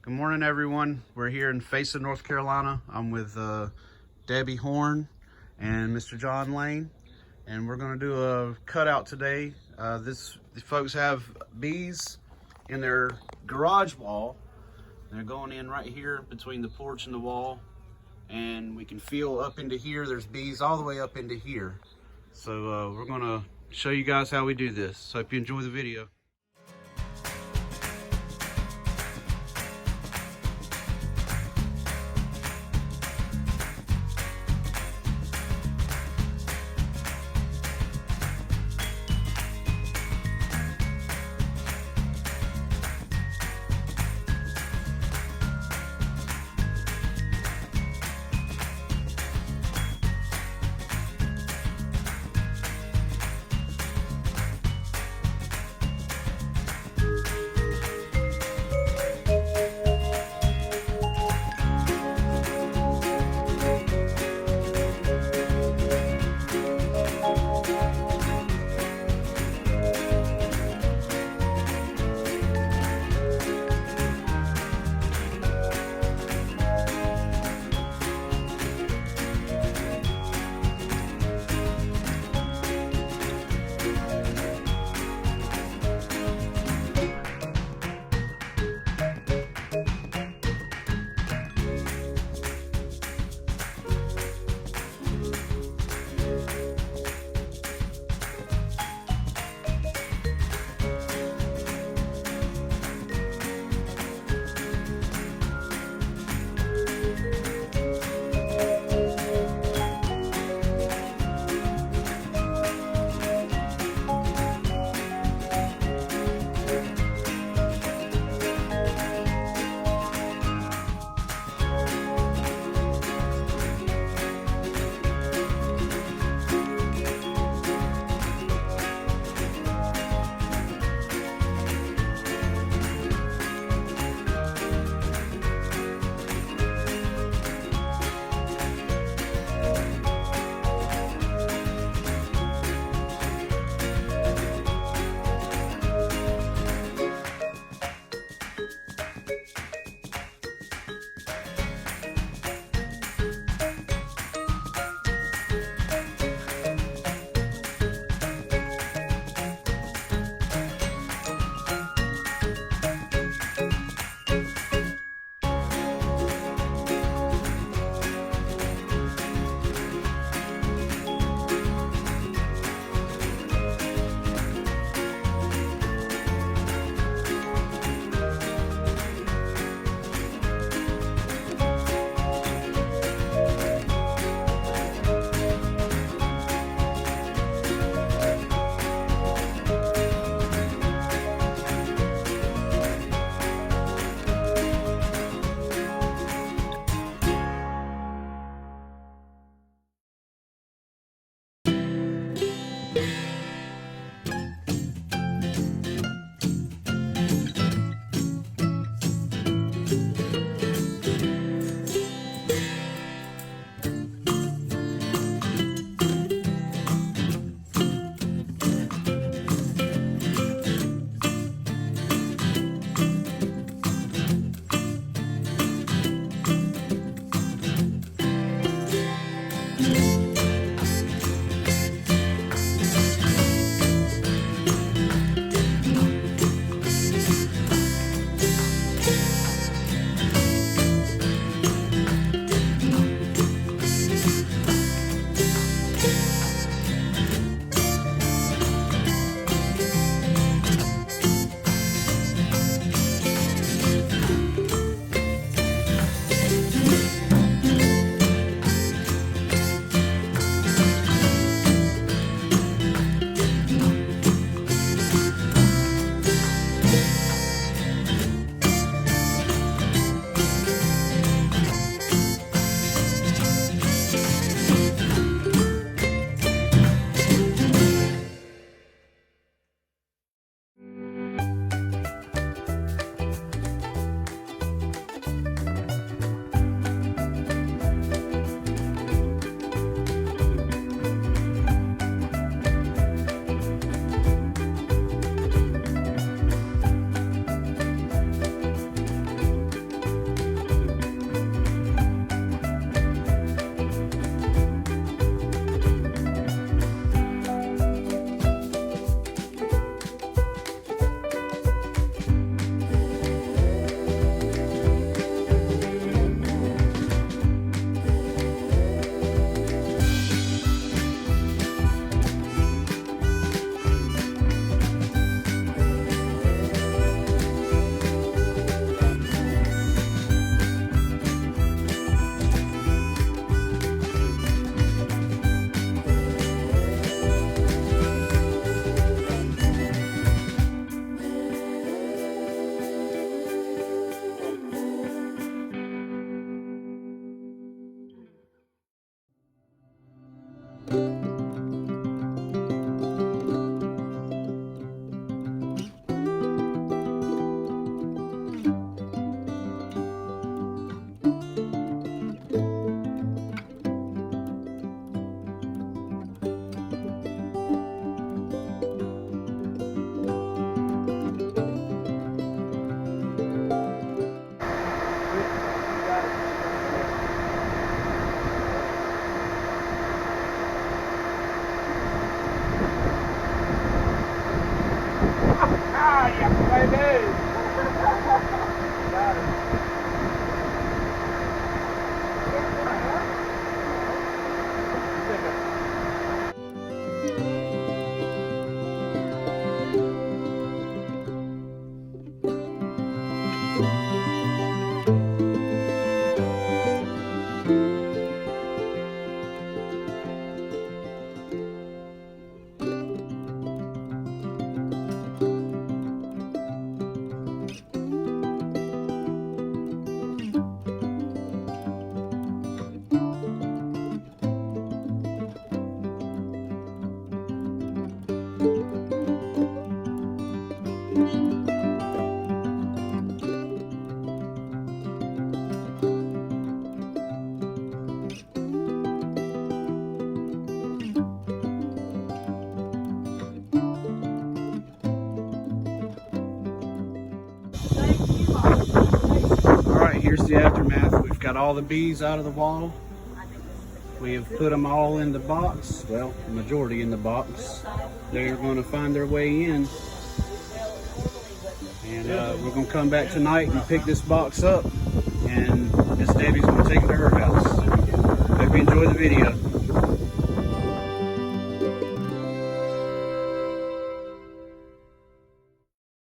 Good morning, everyone. We're here in Faison, North Carolina. I'm with Debbie Horn and Mr. John Lane, and we're going to do a cutout today. These folks have bees in their garage wall. They're going in right here between the porch and the wall, and we can feel up into here. There's bees all the way up into here. So we're going to show you guys how we do this. So hope you enjoy the video. Here's the aftermath. We've got all the bees out of the wall. We have put them all in the box. Well, the majority in the box. They're going to find their way in. And we're going to come back tonight and pick this box up. And Miss Debbie's going to take it to her house. Hope you enjoy the video.